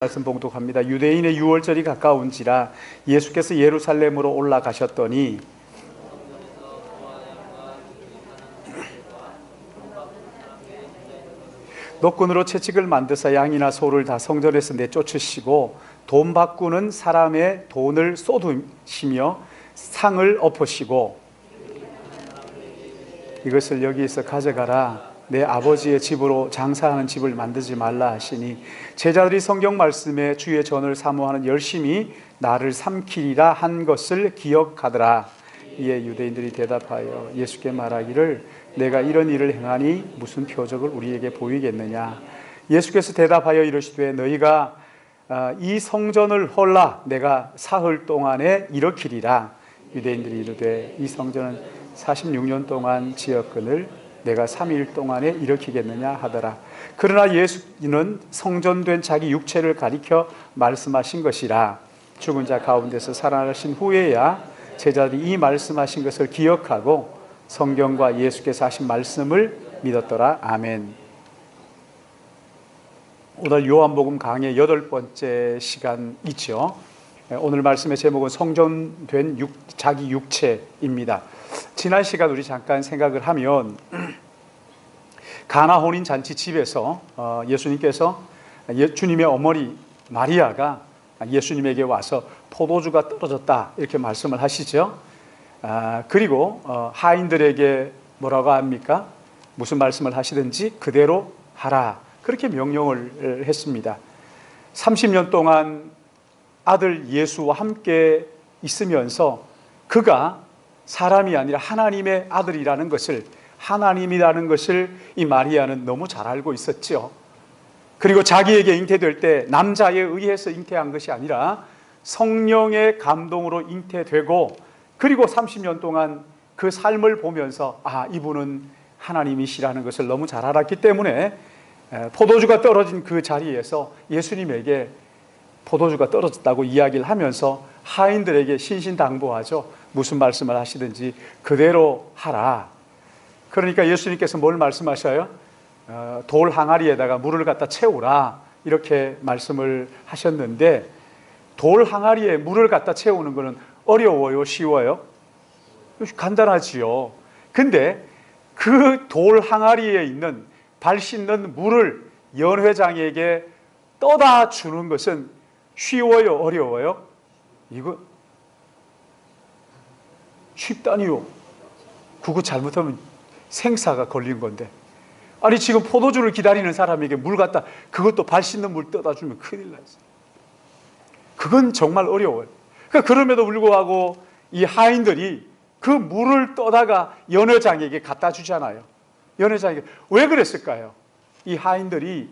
말씀 봉독합니다. 유대인의 유월절이 가까운지라 예수께서 예루살렘으로 올라가셨더니 노끈으로 채찍을 만드사 양이나 소를 다 성전에서 내쫓으시고 돈 바꾸는 사람의 돈을 쏟으시며 상을 엎으시고 이것을 여기에서 가져가라, 내 아버지의 집으로 장사하는 집을 만들지 말라 하시니 제자들이 성경 말씀에 주의 전을 사모하는 열심히 나를 삼키리라 한 것을 기억하더라. 이에 유대인들이 대답하여 예수께 말하기를 내가 이런 일을 행하니 무슨 표적을 우리에게 보이겠느냐. 예수께서 대답하여 이르시되 너희가 이 성전을 헐라 내가 사흘 동안에 일으키리라. 유대인들이 이르되 이 성전은 46년 동안 지었거늘 내가 3일 동안에 일으키겠느냐 하더라. 그러나 예수는 성전된 자기 육체를 가리켜 말씀하신 것이라. 죽은 자 가운데서 살아나신 후에야 제자들이 이 말씀하신 것을 기억하고 성경과 예수께서 하신 말씀을 믿었더라. 아멘. 오늘 요한복음 강의 8번째 시간이죠. 오늘 말씀의 제목은 성전된 자기 육체입니다. 지난 시간 우리 잠깐 생각을 하면 가나 혼인 잔치 집에서 예수님께서 주님의 어머니 마리아가 예수님에게 와서 포도주가 떨어졌다 이렇게 말씀을 하시죠. 그리고 하인들에게 뭐라고 합니까? 무슨 말씀을 하시든지 그대로 하라 그렇게 명령을 했습니다. 30년 동안 아들 예수와 함께 있으면서 그가 사람이 아니라 하나님의 아들이라는 것을, 하나님이라는 것을 이 마리아는 너무 잘 알고 있었죠. 그리고 자기에게 잉태될 때 남자에 의해서 잉태한 것이 아니라 성령의 감동으로 잉태되고 그리고 30년 동안 그 삶을 보면서 이분은 하나님이시라는 것을 너무 잘 알았기 때문에 포도주가 떨어진 그 자리에서 예수님에게 포도주가 떨어졌다고 이야기를 하면서 하인들에게 신신당부하죠. 무슨 말씀을 하시든지 그대로 하라. 그러니까 예수님께서 뭘 말씀하셔요? 돌 항아리에다가 물을 갖다 채우라 이렇게 말씀을 하셨는데 돌 항아리에 물을 갖다 채우는 것은 어려워요? 쉬워요? 간단하지요. 근데 그 돌 항아리에 있는 발 씻는 물을 연회장에게 떠다 주는 것은 쉬워요? 어려워요? 이거 쉽다니요. 그거 잘못하면 생사가 걸린 건데. 아니 지금 포도주를 기다리는 사람에게 물 갖다 그것도 발 씻는 물 떠다 주면 큰일 나지. 그건 정말 어려워요. 그러니까 그럼에도 불구하고 이 하인들이 그 물을 떠다가 연회장에게 갖다 주잖아요. 연회장에게 왜 그랬을까요? 이 하인들이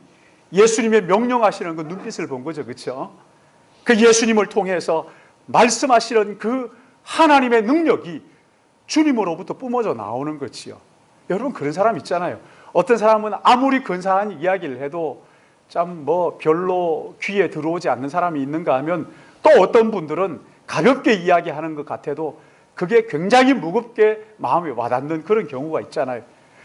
예수님의 명령하시는 그 눈빛을 본 거죠. 그렇죠? 그 예수님을 통해서 말씀하시는 그 하나님의 능력이 주님으로부터 뿜어져 나오는 거지요. 여러분 그런 사람 있잖아요. 어떤 사람은 아무리 근사한 이야기를 해도 참 별로 귀에 들어오지 않는 사람이 있는가 하면 또 어떤 분들은 가볍게 이야기하는 것 같아도 그게 굉장히 무겁게 마음에 와닿는 그런 경우가 있잖아요.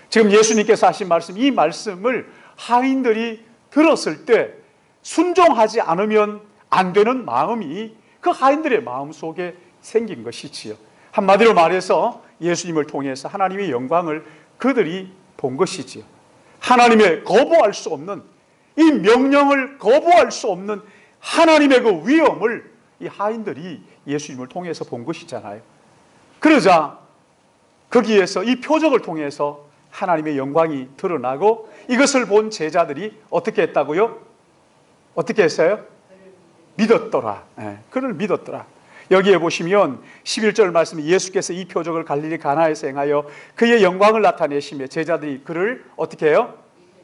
지금 예수님께서 하신 말씀, 이 말씀을 하인들이 들었을 때 순종하지 않으면 안 되는 마음이 그 하인들의 마음 속에 생긴 것이지요. 한마디로 말해서 예수님을 통해서 하나님의 영광을 그들이 본 것이지요. 하나님의 거부할 수 없는 이 명령을 거부할 수 없는 하나님의 그 위엄을 이 하인들이 예수님을 통해서 본 것이잖아요. 그러자 거기에서 이 표적을 통해서 하나님의 영광이 드러나고 이것을 본 제자들이 어떻게 했다고요? 어떻게 했어요? 믿었더라. 그를 믿었더라. 여기에 보시면 11절 말씀에 예수께서 이 표적을 갈릴리 가나에서 행하여 그의 영광을 나타내시며 제자들이 그를 어떻게 해요?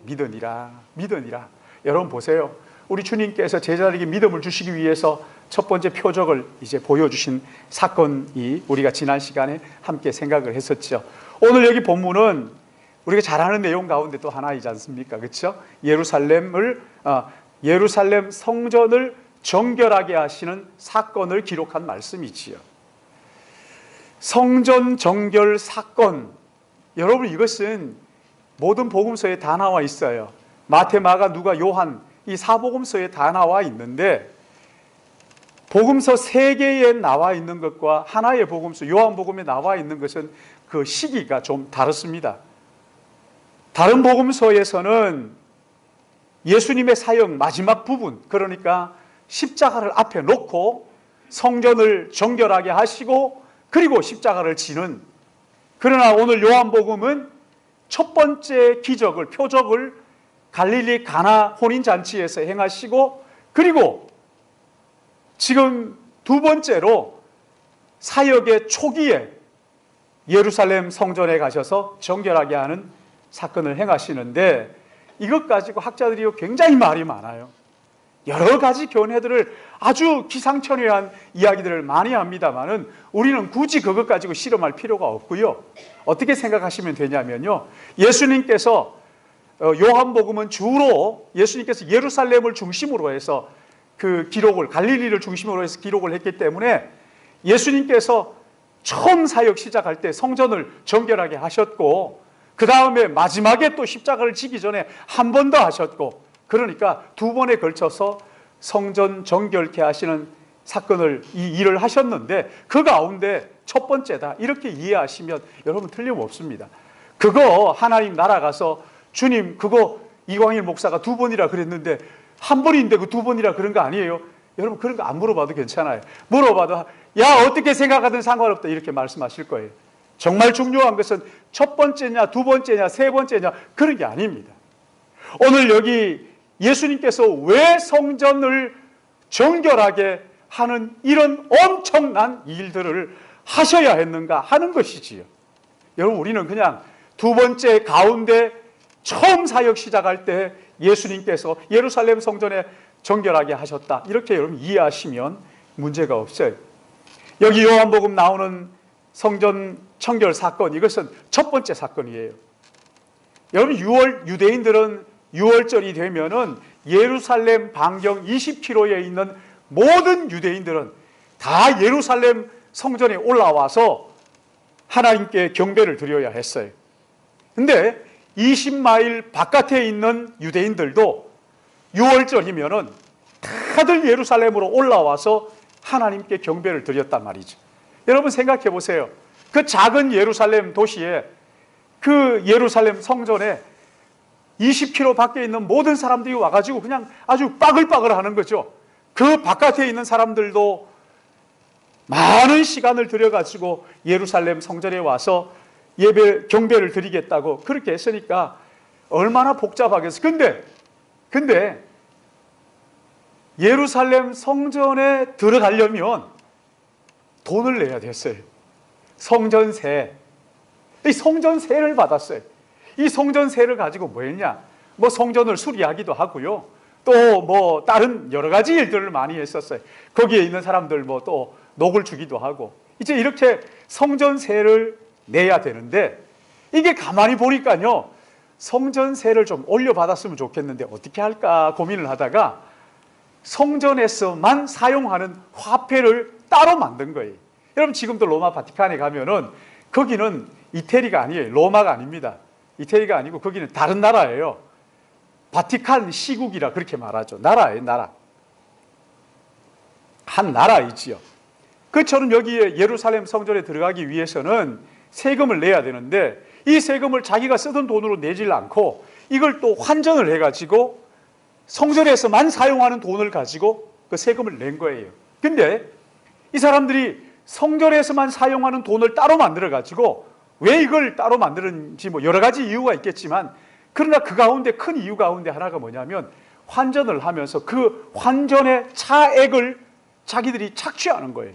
믿으니라. 믿으니라. 여러분 보세요. 우리 주님께서 제자들에게 믿음을 주시기 위해서 첫 번째 표적을 이제 보여주신 사건이 우리가 지난 시간에 함께 생각을 했었죠. 오늘 여기 본문은 우리가 잘 아는 내용 가운데 또 하나이지 않습니까? 그렇죠? 예루살렘 성전을 정결하게 하시는 사건을 기록한 말씀이지요. 성전 정결 사건, 여러분 이것은 모든 복음서에 다 나와 있어요. 마태, 마가, 누가, 요한 이 사복음서에 다 나와 있는데 복음서 3개에 나와 있는 것과 하나의 복음서 요한복음에 나와 있는 것은 그 시기가 좀 다릅니다. 다른 복음서에서는 예수님의 사역 마지막 부분, 그러니까 십자가를 앞에 놓고 성전을 정결하게 하시고 그리고 십자가를 지는, 그러나 오늘 요한복음은 첫 번째 기적을, 표적을 갈릴리 가나 혼인잔치에서 행하시고 그리고 지금 두 번째로 사역의 초기에 예루살렘 성전에 가셔서 정결하게 하는 사건을 행하시는데, 이것 가지고 학자들이 굉장히 말이 많아요. 여러 가지 견해들을, 아주 기상천외한 이야기들을 많이 합니다만은 우리는 굳이 그것 가지고 실험할 필요가 없고요. 어떻게 생각하시면 되냐면요, 예수님께서 요한복음은 주로 예수님께서 예루살렘을 중심으로 해서 그 기록을, 갈릴리를 중심으로 해서 기록을 했기 때문에 예수님께서 처음 사역 시작할 때 성전을 정결하게 하셨고 그 다음에 마지막에 또 십자가를 지기 전에 한 번 더 하셨고, 그러니까 두 번에 걸쳐서 성전 정결케 하시는 사건을, 이 일을 하셨는데 그 가운데 첫 번째다 이렇게 이해하시면 여러분 틀림없습니다. 그거 하나님 나라 가서 주님 그거 이광일 목사가 두 번이라 그랬는데 한 번인데 그 두 번이라 그런 거 아니에요? 여러분 그런 거 안 물어봐도 괜찮아요. 물어봐도 야 어떻게 생각하든 상관없다 이렇게 말씀하실 거예요. 정말 중요한 것은 첫 번째냐 두 번째냐 세 번째냐 그런 게 아닙니다. 오늘 여기 예수님께서 왜 성전을 정결하게 하는 이런 엄청난 일들을 하셔야 했는가 하는 것이지요. 여러분 우리는 그냥 두 번째 가운데 처음 사역 시작할 때 예수님께서 예루살렘 성전에 정결하게 하셨다 이렇게 여러분 이해하시면 문제가 없어요. 여기 요한복음 나오는 성전 청결 사건, 이것은 첫 번째 사건이에요. 여러분 유대인들은 6월절이 되면은 예루살렘 반경 20km에 있는 모든 유대인들은 다 예루살렘 성전에 올라와서 하나님께 경배를 드려야 했어요. 근데 20마일 바깥에 있는 유대인들도 6월절이면은 다들 예루살렘으로 올라와서 하나님께 경배를 드렸단 말이죠. 여러분 생각해 보세요. 그 작은 예루살렘 도시에, 그 예루살렘 성전에 20km 밖에 있는 모든 사람들이 와가지고 그냥 아주 빠글빠글 하는 거죠. 그 바깥에 있는 사람들도 많은 시간을 들여가지고 예루살렘 성전에 와서 경배를 드리겠다고 그렇게 했으니까 얼마나 복잡하겠어요. 근데 예루살렘 성전에 들어가려면 돈을 내야 됐어요. 성전세. 이 성전세를 받았어요. 이 성전세를 가지고 뭐 했냐? 뭐 성전을 수리하기도 하고요. 또 뭐 다른 여러 가지 일들을 많이 했었어요. 거기에 있는 사람들 뭐 또 녹을 주기도 하고. 이제 이렇게 성전세를 내야 되는데 이게 가만히 보니까요. 성전세를 좀 올려받았으면 좋겠는데 어떻게 할까 고민을 하다가 성전에서만 사용하는 화폐를 따로 만든 거예요. 여러분 지금도 로마 바티칸에 가면은 거기는 이태리가 아니에요. 로마가 아닙니다. 이태리가 아니고 거기는 다른 나라예요. 바티칸 시국이라 그렇게 말하죠. 나라예요, 나라. 한 나라이지요. 그처럼 여기에 예루살렘 성전에 들어가기 위해서는 세금을 내야 되는데 이 세금을 자기가 쓰던 돈으로 내질 않고 이걸 또 환전을 해가지고 성전에서만 사용하는 돈을 가지고 그 세금을 낸 거예요. 근데 이 사람들이 성전에서만 사용하는 돈을 따로 만들어가지고 왜 이걸 따로 만드는지 뭐 여러 가지 이유가 있겠지만 그러나 그 가운데 큰 이유 가운데 하나가 뭐냐면 환전을 하면서 그 환전의 차액을 자기들이 착취하는 거예요.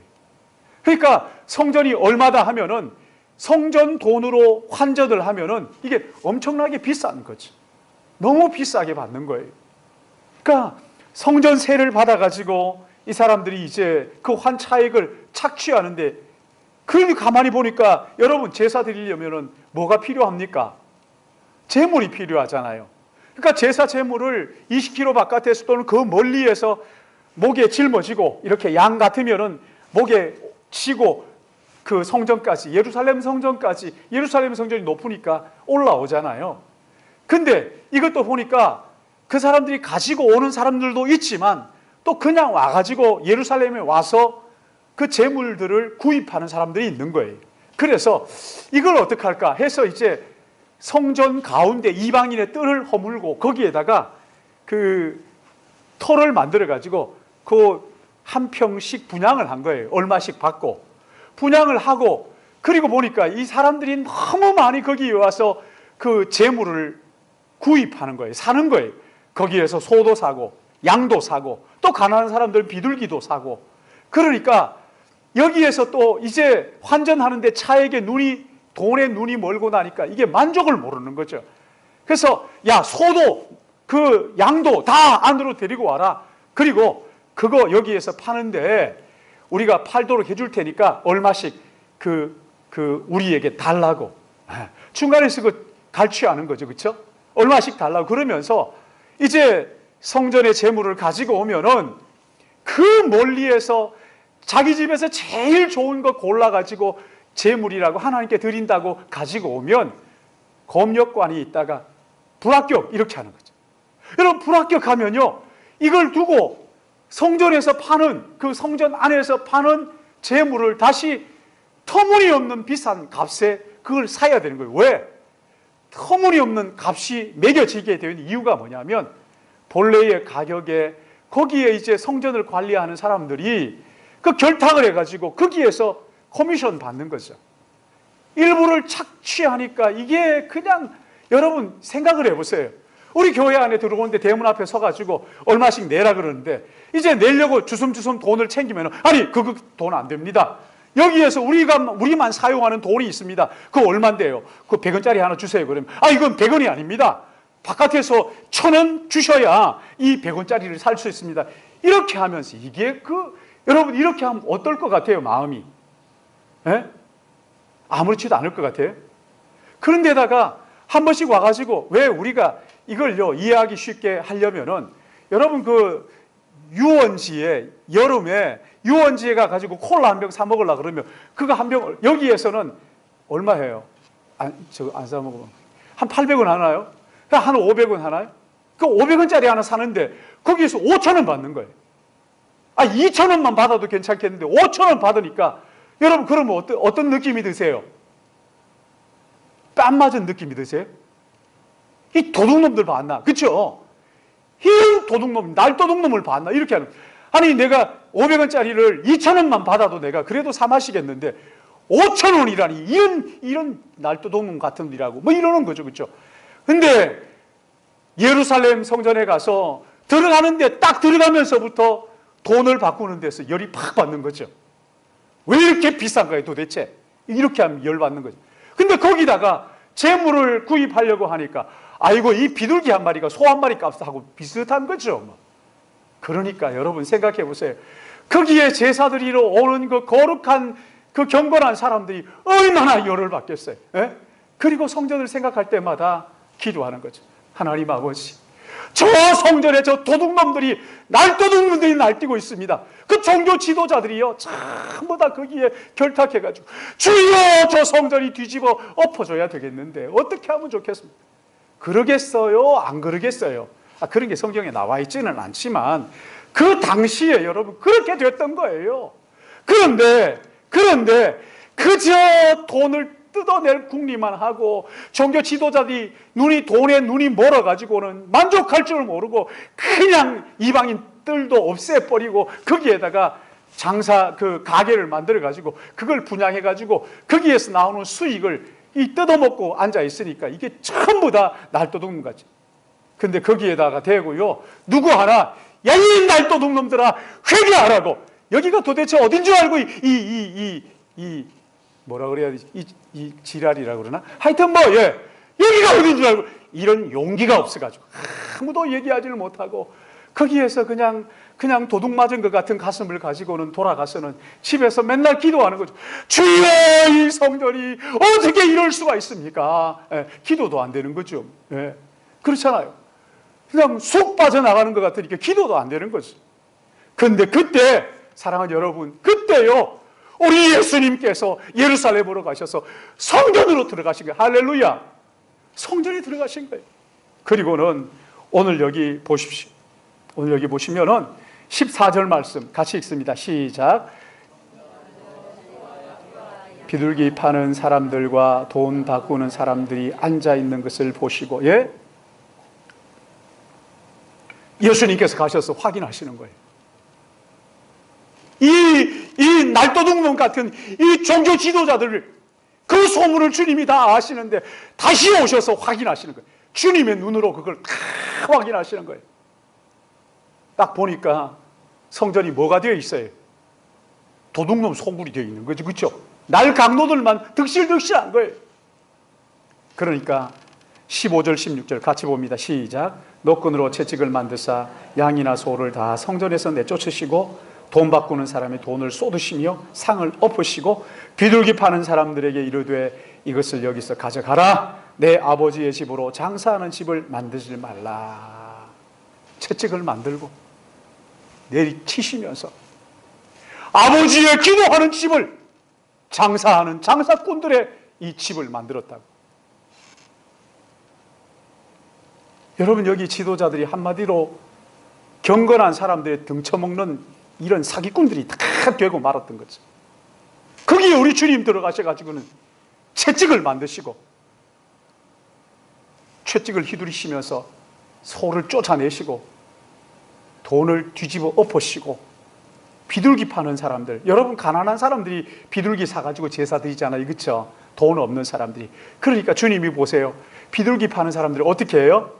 그러니까 성전이 얼마다 하면은 성전 돈으로 환전을 하면은 이게 엄청나게 비싼 거죠. 너무 비싸게 받는 거예요. 그러니까 성전세를 받아가지고 이 사람들이 이제 그 환차액을 착취하는데, 그러니 가만히 보니까 여러분 제사 드리려면은 뭐가 필요합니까? 제물이 필요하잖아요. 그러니까 제사 제물을 20km 바깥에서 또는 그 멀리에서 목에 짊어지고 이렇게 양 같으면은 목에 치고 그 성전까지, 예루살렘 성전까지, 예루살렘 성전이 높으니까 올라오잖아요. 근데 이것도 보니까 그 사람들이 가지고 오는 사람들도 있지만 또 그냥 와가지고 예루살렘에 와서 그 재물들을 구입하는 사람들이 있는 거예요. 그래서 이걸 어떻게 할까 해서 이제 성전 가운데 이방인의 뜰을 허물고 거기에다가 그 터를 만들어 가지고 그 한 평씩 분양을 한 거예요. 얼마씩 받고 분양을 하고, 그리고 보니까 이 사람들이 너무 많이 거기에 와서 그 재물을 구입하는 거예요. 사는 거예요. 거기에서 소도 사고 양도 사고 또 가난한 사람들 비둘기도 사고. 그러니까 여기에서 또 이제 환전하는데 차에게 돈에 눈이 멀고 나니까 이게 만족을 모르는 거죠. 그래서 야, 소도 그 양도 다 안으로 데리고 와라. 그리고 그거 여기에서 파는데 우리가 팔도록 해줄 테니까 얼마씩 우리에게 달라고. 중간에서 그 갈취하는 거죠. 그렇죠? 얼마씩 달라고 그러면서 이제 성전의 재물을 가지고 오면은 그 멀리에서 자기 집에서 제일 좋은 거 골라가지고 재물이라고 하나님께 드린다고 가지고 오면 검역관이 있다가 불합격 이렇게 하는 거죠. 여러분, 불합격하면요, 이걸 두고 성전에서 파는, 그 성전 안에서 파는 재물을 다시 터무니없는 비싼 값에 그걸 사야 되는 거예요. 왜? 터무니없는 값이 매겨지게 된 이유가 뭐냐면 본래의 가격에 거기에 이제 성전을 관리하는 사람들이 그 결탁을 해가지고 거기에서 커미션 받는 거죠. 일부를 착취하니까 이게 그냥, 여러분 생각을 해보세요. 우리 교회 안에 들어오는데 대문 앞에 서가지고 얼마씩 내라 그러는데 이제 내려고 주섬주섬 돈을 챙기면 아니 그거 돈 안 됩니다. 여기에서 우리만 사용하는 돈이 있습니다. 그거 얼만데요? 그거 100원짜리 하나 주세요. 그러면 이건 100원이 아닙니다. 바깥에서 1000원 주셔야 이 100원짜리를 살 수 있습니다. 이렇게 하면서 이게 여러분 이렇게 하면 어떨 것 같아요? 마음이 아무렇지도 않을 것 같아요. 그런데다가 한 번씩 와가지고 왜 우리가 이걸요 이해하기 쉽게 하려면은, 여러분 그 유원지에 여름에 유원지에 가가지고 콜라 한 병 사 먹으려고 그러면 그거 한 병 여기에서는 얼마예요? 안 사 먹으면 한 800원 하나요? 한 500원 하나요? 그 500원짜리 하나 사는데 거기에서 5,000원 받는 거예요. 2,000원만 받아도 괜찮겠는데 5,000원 받으니까 여러분 그러면 어떤 느낌이 드세요? 뺨 맞은 느낌이 드세요? 이 도둑놈들 봤나? 그렇죠? 이 도둑놈, 날도둑놈을 봤나? 이렇게 하는. 아니 내가 500원짜리를 2,000원만 받아도 내가 그래도 사 마시겠는데 5,000원이라니 이런 날도둑놈 같은 놈이라고 뭐 이러는 거죠. 그렇죠? 근데 예루살렘 성전에 가서 들어가는데 딱 들어가면서부터 돈을 바꾸는 데서 열이 팍 받는 거죠. 왜 이렇게 비싼가요 도대체? 이렇게 하면 열 받는 거죠. 근데 거기다가 재물을 구입하려고 하니까 아이고 이 비둘기 한 마리가 소 한 마리 값하고 비슷한 거죠. 그러니까 여러분 생각해 보세요. 거기에 제사드리러 오는 그 거룩한 그 경건한 사람들이 얼마나 열을 받겠어요. 그리고 성전을 생각할 때마다 기도하는 거죠. 하나님 아버지, 저 성전에 저 도둑놈들이 날도둑놈들이 날뛰고 있습니다. 그 종교 지도자들이요 전부 다 거기에 결탁해가지고 주여 저 성전이 뒤집어 엎어줘야 되겠는데 어떻게 하면 좋겠습니까? 그러겠어요? 안 그러겠어요? 그런 게 성경에 나와 있지는 않지만 그 당시에 여러분 그렇게 됐던 거예요. 그런데 그저 돈을 뜯어낼 궁리만 하고 종교 지도자들이 돈에 눈이 멀어가지고는 만족할 줄 모르고 그냥 이방인 뜰도 없애버리고 거기에다가 장사 그 가게를 만들어가지고 그걸 분양해가지고 거기에서 나오는 수익을 뜯어먹고 앉아있으니까 이게 전부 다 날도둑놈 같지. 근데 거기에다가 대고요 누구 하나 야 이 날도둑놈들아 회개하라고. 여기가 도대체 어딘 줄 알고 뭐라 그래야 되지? 이 지랄이라고 그러나? 하여튼 여기가 어딘 줄 알고 이런 용기가 없어가지고 아무도 얘기하지를 못하고 거기에서 그냥 도둑 맞은 것 같은 가슴을 가지고는 돌아가서는 집에서 맨날 기도하는 거죠. 주여 이 성전이 어떻게 이럴 수가 있습니까? 기도도 안 되는 거죠. 그렇잖아요. 그냥 쑥 빠져나가는 것 같으니까 기도도 안 되는 거죠. 그런데 그때 사랑하는 여러분, 그때요 우리 예수님께서 예루살렘으로 가셔서 성전으로 들어가신 거예요. 할렐루야. 성전에 들어가신 거예요. 그리고는 오늘 여기 보십시오. 오늘 여기 보시면은 14절 말씀 같이 읽습니다. 시작. 비둘기 파는 사람들과 돈 바꾸는 사람들이 앉아 있는 것을 보시고, 예? 예수님께서 가셔서 확인하시는 거예요. 이 날도둑놈 같은 이 종교 지도자들을, 그 소문을 주님이 다 아시는데 다시 오셔서 확인하시는 거예요. 주님의 눈으로 그걸 다 확인하시는 거예요. 딱 보니까 성전이 뭐가 되어 있어요? 도둑놈 소굴이 되어 있는 거죠. 그렇죠? 날 강도들만 득실득실한 거예요. 그러니까 15절 16절 같이 봅니다. 시작. 노끈으로 채찍을 만드사 양이나 소를 다 성전에서 내쫓으시고 돈 바꾸는 사람의 돈을 쏟으시며 상을 엎으시고 비둘기 파는 사람들에게 이르되 이것을 여기서 가져가라. 내 아버지의 집으로 장사하는 집을 만들지 말라. 채찍을 만들고 내리치시면서 아버지의 기도하는 집을, 장사하는 장사꾼들의 이 집을 만들었다고. 여러분, 여기 지도자들이 한마디로 경건한 사람들의 등쳐먹는 이런 사기꾼들이 다 되고 말았던 거죠. 거기에 우리 주님 들어가셔가지고는 채찍을 만드시고 채찍을 휘두르시면서 소를 쫓아내시고 돈을 뒤집어 엎으시고 비둘기 파는 사람들, 여러분 가난한 사람들이 비둘기 사가지고 제사 드리잖아요. 그렇죠? 돈 없는 사람들이. 그러니까 주님이 보세요. 비둘기 파는 사람들이 어떻게 해요?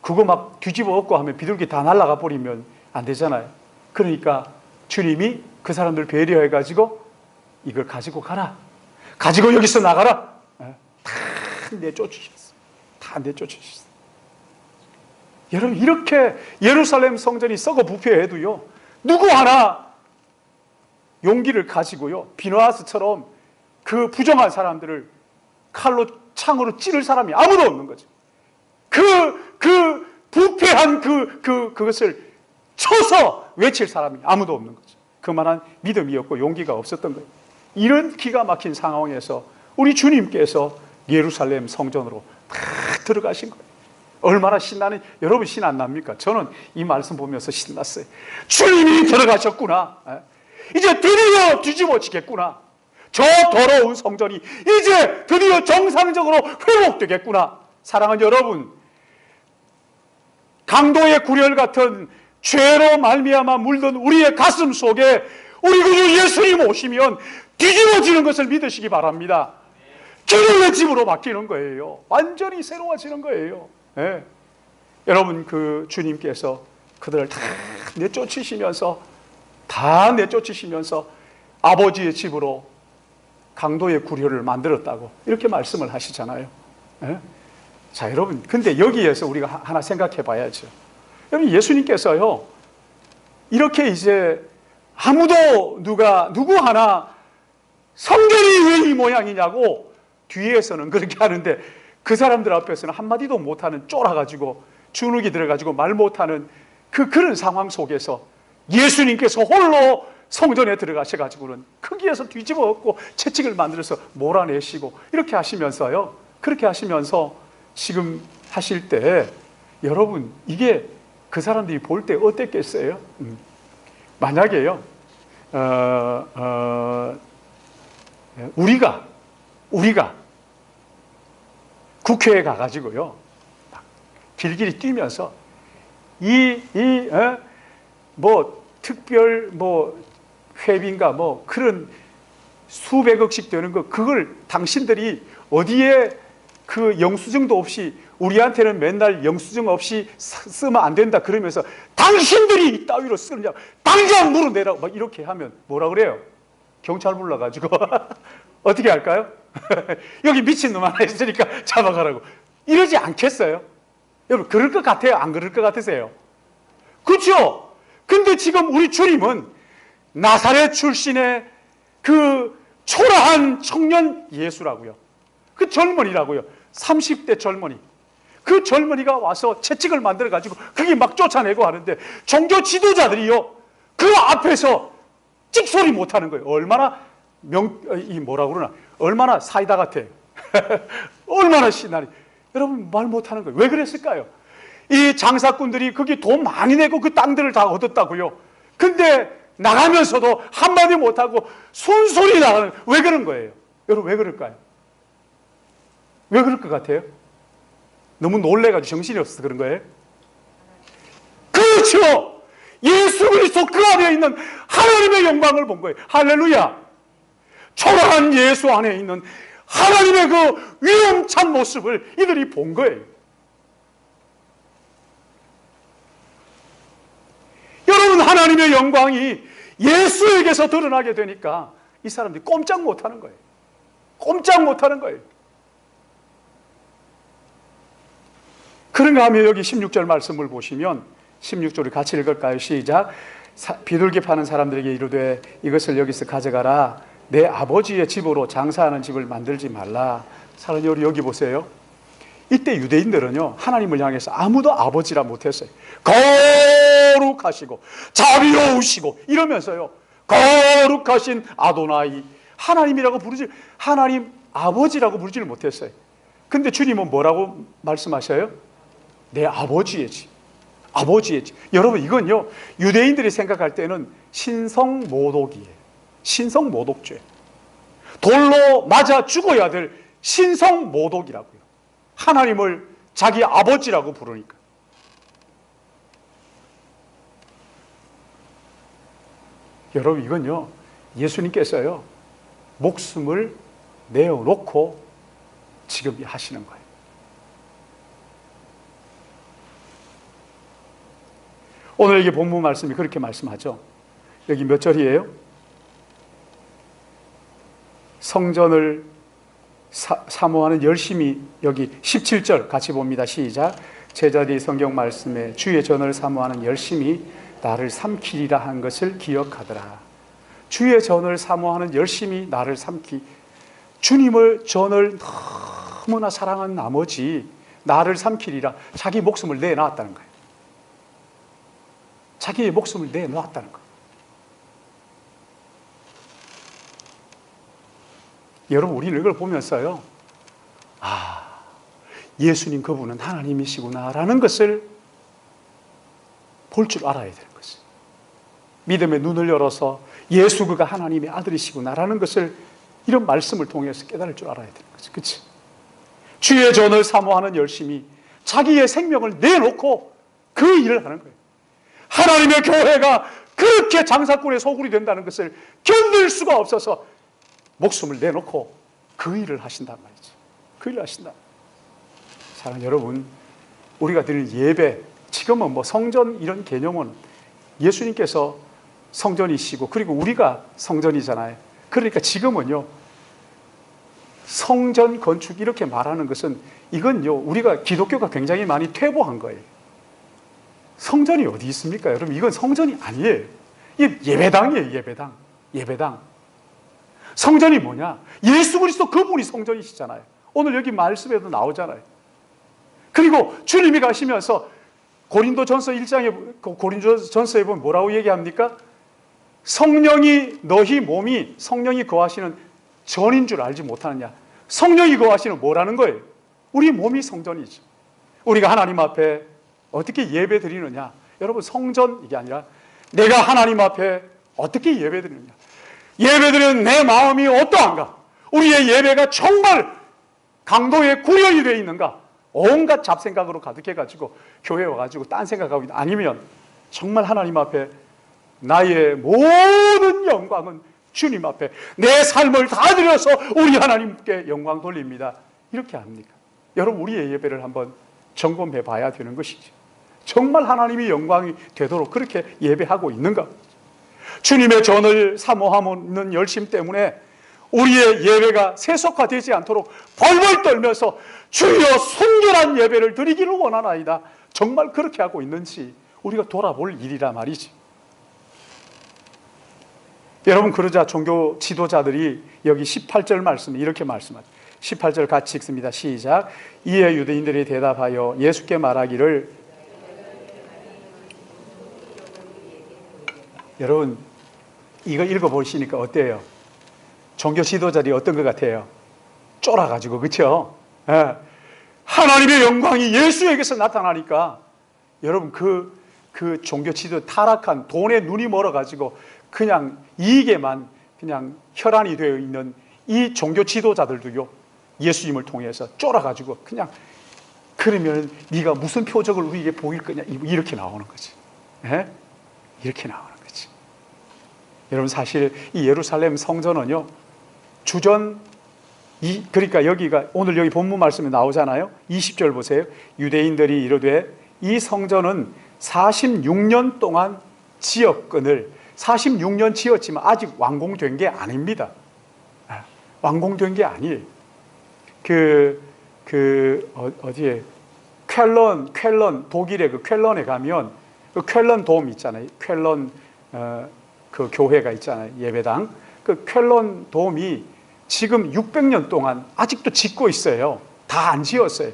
그거 막 뒤집어 엎고 하면 비둘기 다 날아가 버리면 안 되잖아요. 그러니까 주님이 그 사람들 배려해가지고 이걸 가지고 가라. 가지고 여기서 나가라. 다 내쫓으셨어요. 다 내쫓으셨어요. 여러분, 이렇게 예루살렘 성전이 썩어 부패해도요, 누구 하나 용기를 가지고요, 비누아스처럼 그 부정한 사람들을 칼로 창으로 찌를 사람이 아무도 없는 거죠. 그 부패한 그것을 쳐서 외칠 사람이 아무도 없는 거죠. 그만한 믿음이었고 용기가 없었던 거예요. 이런 기가 막힌 상황에서 우리 주님께서 예루살렘 성전으로 다 들어가신 거예요. 얼마나 신나는, 여러분 신 안 납니까? 저는 이 말씀 보면서 신났어요. 주님이 들어가셨구나. 이제 드디어 뒤집어지겠구나. 저 더러운 성전이 이제 드디어 정상적으로 회복되겠구나. 사랑하는 여러분, 강도의 구렬 같은 죄로 말미암아 물든 우리의 가슴 속에 우리 구주 예수님 오시면 뒤집어지는 것을 믿으시기 바랍니다. 기름의 집으로 바뀌는 거예요. 완전히 새로워지는 거예요. 네. 여러분, 그 주님께서 그들을 다 내쫓으시면서 아버지의 집으로 강도의 구려를 만들었다고 이렇게 말씀을 하시잖아요. 네? 자, 여러분, 근데 여기에서 우리가 하나 생각해 봐야죠. 여러분, 예수님께서요, 이렇게 이제 아무도 누구 하나 성전이 왜 이 모양이냐고 뒤에서는 그렇게 하는데 그 사람들 앞에서는 한마디도 못하는, 쫄아가지고 주눅이 들어가지고 말 못하는 그런 상황 속에서 예수님께서 홀로 성전에 들어가셔가지고는 거기에서 뒤집어 엎고 채찍을 만들어서 몰아내시고 이렇게 하시면서요, 그렇게 하시면서 지금 하실 때 여러분, 이게 그 사람들이 볼 때 어땠겠어요? 만약에요, 우리가 국회에 가가지고요, 길길이 뛰면서 특별 회비인가 그런 수백억씩 되는 그걸 당신들이 어디에 그 영수증도 없이, 우리한테는 맨날 영수증 없이 쓰면 안 된다 그러면서 당신들이 이 따위로 쓰느냐, 당장 물어내라고 막 이렇게 하면 뭐라 그래요? 경찰 불러가지고 어떻게 할까요? 여기 미친놈 하나 있으니까 잡아가라고 이러지 않겠어요? 여러분, 그럴 것 같아요? 안 그럴 것 같으세요? 그렇죠? 근데 지금 우리 주님은 나사렛 출신의 그 초라한 청년 예수라고요. 그 젊은이라고요. 30대 젊은이. 그 젊은이가 와서 채찍을 만들어가지고 그게 막 쫓아내고 하는데 종교 지도자들이요, 그 앞에서 찍소리 못하는 거예요. 얼마나 얼마나 사이다 같아. 얼마나 신나니. 여러분, 말 못하는 거예요. 왜 그랬을까요? 이 장사꾼들이 거기 돈 많이 내고 그 땅들을 다 얻었다고요. 근데 나가면서도 한마디 못하고 순순히 나가는, 왜 그런 거예요? 여러분, 왜 그럴까요? 왜 그럴 것 같아요? 너무 놀래가지고 정신이 없어서 그런 거예요? 그렇죠! 예수 그리스도 그 안에 있는 하나님의 영광을 본 거예요. 할렐루야! 초라한 예수 안에 있는 하나님의 그 위엄찬 모습을 이들이 본 거예요. 여러분, 하나님의 영광이 예수에게서 드러나게 되니까 이 사람들이 꼼짝 못하는 거예요. 꼼짝 못하는 거예요. 그런가 하면 여기 16절 말씀을 보시면 16절을 같이 읽을까요? 시작. 비둘기 파는 사람들에게 이르되 이것을 여기서 가져가라. 내 아버지의 집으로 장사하는 집을 만들지 말라. 사랑하는 여기 보세요. 이때 유대인들은요, 하나님을 향해서 아무도 아버지라 못했어요. 거룩하시고 자비로우시고 이러면서요, 거룩하신 아도나이, 하나님이라고 부르지, 하나님 아버지라고 부르지를 못했어요. 근데 주님은 뭐라고 말씀하셔요? 내 아버지의 집, 아버지의 집. 여러분, 이건요, 유대인들이 생각할 때는 신성모독이에요. 신성모독죄. 돌로 맞아 죽어야 될 신성모독이라고요. 하나님을 자기 아버지라고 부르니까. 여러분, 이건요, 예수님께서요, 목숨을 내어놓고 지금 하시는 거예요. 오늘 여기 본문 말씀이 그렇게 말씀하죠. 여기 몇 절이에요? 성전을 사모하는 열심히, 여기 17절 같이 봅니다. 시작. 제자들이 성경 말씀에 주의 전을 사모하는 열심히 나를 삼키리라 한 것을 기억하더라. 주의 전을 사모하는 열심히 나를 삼키, 주님을 전을 너무나 사랑한 나머지 나를 삼키리라, 자기 목숨을 내놨다는 거예요. 자기의 목숨을 내놓았다는 거예요. 여러분, 우리는 이걸 보면서요, 아, 예수님 그분은 하나님이시구나라는 것을 볼 줄 알아야 되는 것이에요. 믿음의 눈을 열어서 예수 그가 하나님의 아들이시구나라는 것을 이런 말씀을 통해서 깨달을 줄 알아야 되는 거죠. 그렇지? 주의 전을 사모하는 열심히 자기의 생명을 내놓고 그 일을 하는 거예요. 하나님의 교회가 그렇게 장사꾼의 소굴이 된다는 것을 견딜 수가 없어서 목숨을 내놓고 그 일을 하신단 말이죠. 그 일을 하신다. 사랑하는 여러분, 우리가 드리는 예배, 지금은 뭐 성전 이런 개념은 예수님께서 성전이시고 그리고 우리가 성전이잖아요. 그러니까 지금은요, 성전 건축 이렇게 말하는 것은 이건요, 우리가 기독교가 굉장히 많이 퇴보한 거예요. 성전이 어디 있습니까? 여러분, 이건 성전이 아니에요. 이게 예배당이에요. 예배당. 예배당. 성전이 뭐냐? 예수 그리스도 그분이 성전이시잖아요. 오늘 여기 말씀에도 나오잖아요. 그리고 주님이 가시면서 고린도전서 1장에, 고린도전서에 보면 뭐라고 얘기합니까? 성령이, 너희 몸이 성령이 거하시는 전인 줄 알지 못하느냐? 성령이 거하시는 뭐라는 거예요? 우리 몸이 성전이죠. 우리가 하나님 앞에 어떻게 예배 드리느냐? 여러분, 성전 이게 아니라 내가 하나님 앞에 어떻게 예배 드리느냐? 예배 드리는 내 마음이 어떠한가? 우리의 예배가 정말 강도에 구현이 되어 있는가? 온갖 잡생각으로 가득해가지고 교회에 와가지고 딴 생각하고 있는, 아니면 정말 하나님 앞에 나의 모든 영광은 주님 앞에 내 삶을 다 드려서 우리 하나님께 영광 돌립니다. 이렇게 합니까? 여러분, 우리의 예배를 한번 점검해 봐야 되는 것이죠. 정말 하나님이 영광이 되도록 그렇게 예배하고 있는가? 주님의 전을 사모하는 열심 때문에 우리의 예배가 세속화되지 않도록 벌벌 떨면서 주여 순결한 예배를 드리기를 원하나이다. 정말 그렇게 하고 있는지 우리가 돌아볼 일이라 말이지. 여러분, 그러자 종교 지도자들이 여기 18절 말씀에 이렇게 말씀하죠. 18절 같이 읽습니다. 시작. 이에 유대인들이 대답하여 예수께 말하기를, 여러분, 이거 읽어보시니까 어때요? 종교 지도자들이 어떤 것 같아요? 쫄아가지고, 그렇죠? 예. 하나님의 영광이 예수에게서 나타나니까 여러분 그 종교 지도 타락한 돈에 눈이 멀어가지고 그냥 이익에만 그냥 혈안이 되어 있는 이 종교 지도자들도요, 예수님을 통해서 쫄아가지고 그냥 그러면 네가 무슨 표적을 우리에게 보일 거냐, 이렇게 나오는 거지. 예? 이렇게 나오는 거지. 여러분, 사실 이 예루살렘 성전은요, 그러니까 여기가 오늘 여기 본문 말씀에 나오잖아요. 20절 보세요. 유대인들이 이르되 이 성전은 46년 동안 지었거늘, 46년 지었지만 아직 완공된 게 아닙니다. 완공된 게 아니에요. 어디에 쾰런 독일의 그 쾰런에 가면 그 쾰런 돔 있잖아요. 쾰런 그 교회가 있잖아요. 예배당. 그 쾰런 돔이 지금 600년 동안 아직도 짓고 있어요. 다 안 지었어요.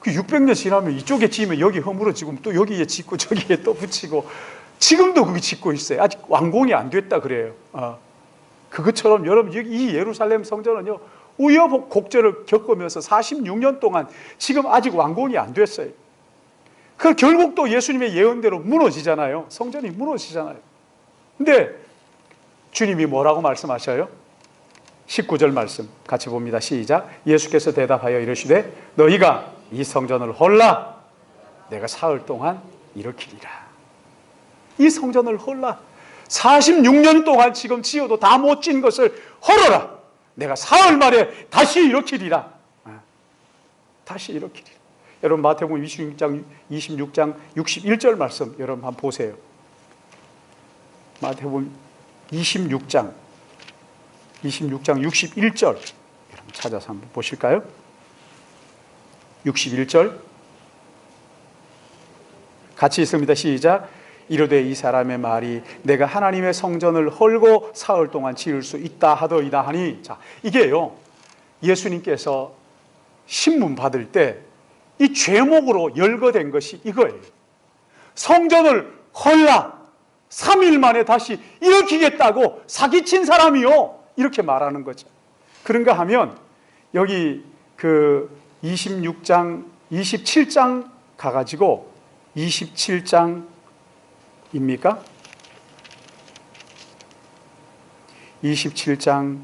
그 600년 지나면 이쪽에 지으면 여기 허물어지고 또 여기에 짓고 저기에 또 붙이고 지금도 그게 짓고 있어요. 아직 완공이 안 됐다 그래요. 그것처럼 여러분, 이 예루살렘 성전은요, 우여곡절을 겪으면서 46년 동안 지금 아직 완공이 안 됐어요. 그 결국 또 예수님의 예언대로 무너지잖아요. 성전이 무너지잖아요. 근데 주님이 뭐라고 말씀하셔요? 19절 말씀 같이 봅니다. 시작. 예수께서 대답하여 이르시되 너희가 이 성전을 헐라 내가 사흘 동안 일으키리라. 이 성전을 헐라, 46년 동안 지금 지어도 다 못 진 것을 헐어라, 내가 사흘 만에 다시 일으키리라. 다시 일으키리라. 여러분, 마태복음 26장 61절 말씀 여러분 한번 보세요. 마태복음 26장 61절 여러분 찾아서 한번 보실까요? 61절 같이 있습니다. 시작. 이르되 이 사람의 말이 내가 하나님의 성전을 헐고 사흘 동안 지을 수 있다 하더이다 하니, 자, 이게요, 예수님께서 신문 받을 때 이 죄목으로 열거된 것이 이거예요. 성전을 헐라 3일 만에 다시 일으키겠다고 사기친 사람이요, 이렇게 말하는 거죠. 그런가 하면 여기 그 26장 27장 가가지고 27장입니까? 27장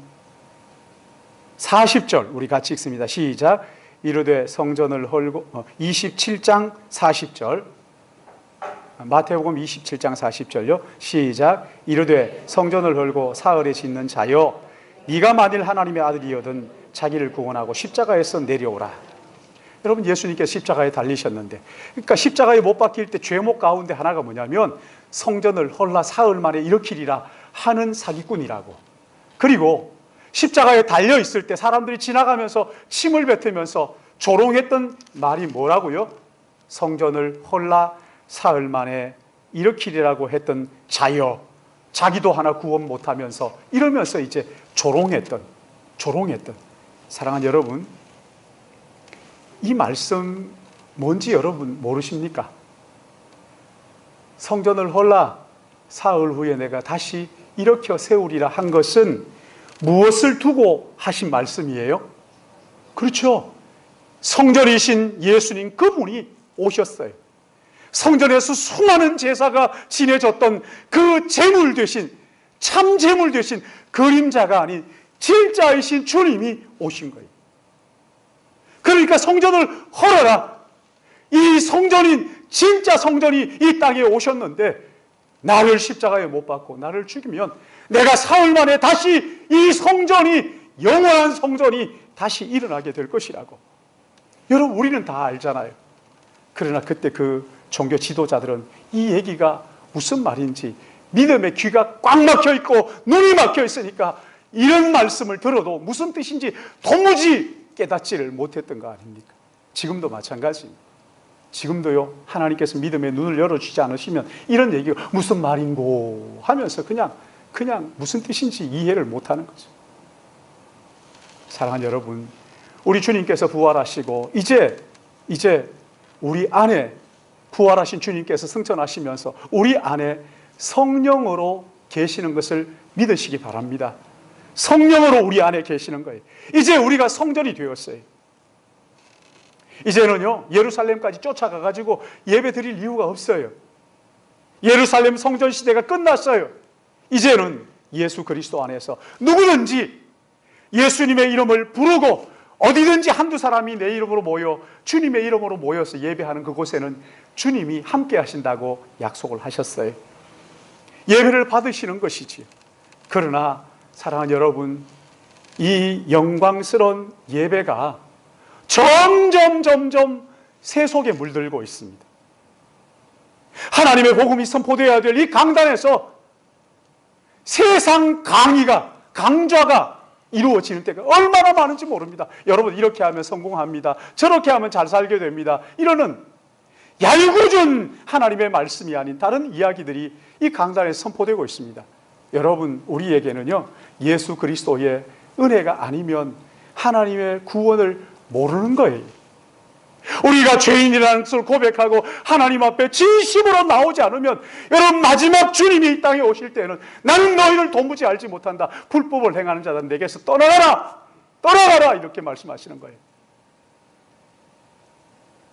40절 우리 같이 읽습니다. 시작. 이르되 성전을 헐고 27장 40절 마태복음 27장 40절요. 시작. 이르되 성전을 헐고 사흘에 짓는 자여 네가 만일 하나님의 아들이거든 자기를 구원하고 십자가에서 내려오라. 여러분, 예수님께서 십자가에 달리셨는데, 그러니까 십자가에 못 박힐 때 죄목 가운데 하나가 뭐냐면 성전을 헐라 사흘 만에 일으키리라 하는 사기꾼이라고. 그리고 십자가에 달려 있을 때 사람들이 지나가면서 침을 뱉으면서 조롱했던 말이 뭐라고요? 성전을 헐라 사흘 만에 일으키리라고 했던 자여, 자기도 하나 구원 못하면서 이러면서 이제 조롱했던 사랑하는 여러분, 이 말씀 뭔지 여러분 모르십니까? 성전을 헐라 사흘 후에 내가 다시 일으켜 세우리라 한 것은 무엇을 두고 하신 말씀이에요? 그렇죠. 성전이신 예수님 그분이 오셨어요. 성전에서 수많은 제사가 지내졌던 그 제물 되신, 참 제물 되신 그림자가 아닌 진짜이신 주님이 오신 거예요. 그러니까 성전을 헐어라. 이 성전인, 진짜 성전이 이 땅에 오셨는데 나를 십자가에 못 박고 나를 죽이면 내가 사흘 만에 다시 이 성전이, 영원한 성전이 다시 일어나게 될 것이라고. 여러분, 우리는 다 알잖아요. 그러나 그때 그 종교 지도자들은 이 얘기가 무슨 말인지 믿음의 귀가 꽉 막혀 있고 눈이 막혀 있으니까 이런 말씀을 들어도 무슨 뜻인지 도무지 깨닫지를 못했던 거 아닙니까? 지금도 마찬가지입니다. 지금도요, 하나님께서 믿음의 눈을 열어주지 않으시면 이런 얘기가 무슨 말인고 하면서 그냥 무슨 뜻인지 이해를 못하는 거죠. 사랑하는 여러분, 우리 주님께서 부활하시고 이제 우리 안에 부활하신 주님께서 승천하시면서 우리 안에 성령으로 계시는 것을 믿으시기 바랍니다. 성령으로 우리 안에 계시는 거예요. 이제 우리가 성전이 되었어요. 이제는요, 예루살렘까지 쫓아가가지고 예배 드릴 이유가 없어요. 예루살렘 성전 시대가 끝났어요. 이제는 예수 그리스도 안에서 누구든지 예수님의 이름을 부르고 어디든지 한두 사람이 내 이름으로 모여 주님의 이름으로 모여서 예배하는 그곳에는 주님이 함께 하신다고 약속을 하셨어요. 예배를 받으시는 것이지. 그러나 사랑하는 여러분, 이 영광스러운 예배가 점점 세속에 물들고 있습니다. 하나님의 복음이 선포되어야 될 이 강단에서 세상 강좌가 이루어지는 때가 얼마나 많은지 모릅니다. 여러분, 이렇게 하면 성공합니다. 저렇게 하면 잘 살게 됩니다. 이러는 얄궂은 하나님의 말씀이 아닌 다른 이야기들이 이 강단에 선포되고 있습니다. 여러분, 우리에게는요, 예수 그리스도의 은혜가 아니면 하나님의 구원을 모르는 거예요. 우리가 죄인이라는 것을 고백하고 하나님 앞에 진심으로 나오지 않으면, 여러분, 마지막 주님이 이 땅에 오실 때는 나는 너희를 도무지 알지 못한다, 불법을 행하는 자다, 내게서 떠나가라 이렇게 말씀하시는 거예요.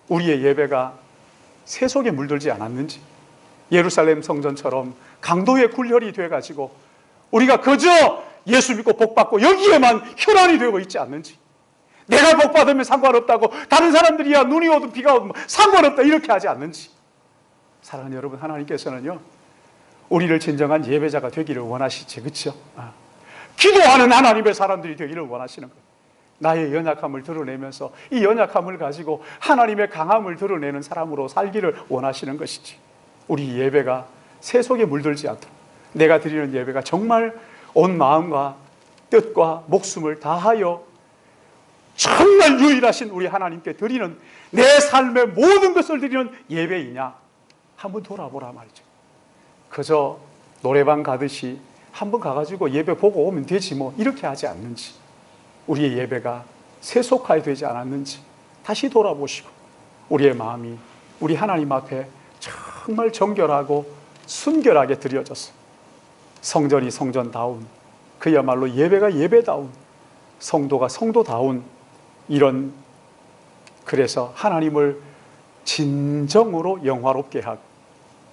우리의 예배가 세속에 물들지 않았는지, 예루살렘 성전처럼 강도의 굴혈이 돼가지고 우리가 그저 예수 믿고 복받고 여기에만 혈안이 되고 있지 않는지, 내가 복받으면 상관없다고 다른 사람들이야 눈이 오든 비가 오든 상관없다 이렇게 하지 않는지. 사랑하는 여러분, 하나님께서는요, 우리를 진정한 예배자가 되기를 원하시지, 그렇죠? 기도하는 하나님의 사람들이 되기를 원하시는 거예요. 나의 연약함을 드러내면서 이 연약함을 가지고 하나님의 강함을 드러내는 사람으로 살기를 원하시는 것이지, 우리 예배가 세속에 물들지 않도록 내가 드리는 예배가 정말 온 마음과 뜻과 목숨을 다하여 정말 유일하신 우리 하나님께 드리는 내 삶의 모든 것을 드리는 예배이냐, 한번 돌아보라 말이죠. 그저 노래방 가듯이 한번 가가지고 예배 보고 오면 되지 뭐 이렇게 하지 않는지, 우리의 예배가 세속화되지 되지 않았는지 다시 돌아보시고 우리의 마음이 우리 하나님 앞에 정말 정결하고 순결하게 드려져서 성전이 성전다운, 그야말로 예배가 예배다운, 성도가 성도다운 이런, 그래서 하나님을 진정으로 영화롭게 하고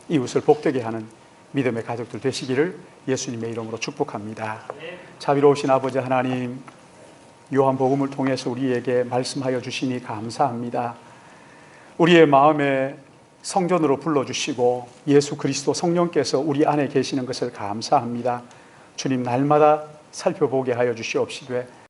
이웃을 복되게 하는 믿음의 가족들 되시기를 예수님의 이름으로 축복합니다. 자비로우신 아버지 하나님, 요한복음을 통해서 우리에게 말씀하여 주시니 감사합니다. 우리의 마음에 성전으로 불러주시고 예수 그리스도 성령께서 우리 안에 계시는 것을 감사합니다. 주님, 날마다 살펴보게 하여 주시옵시되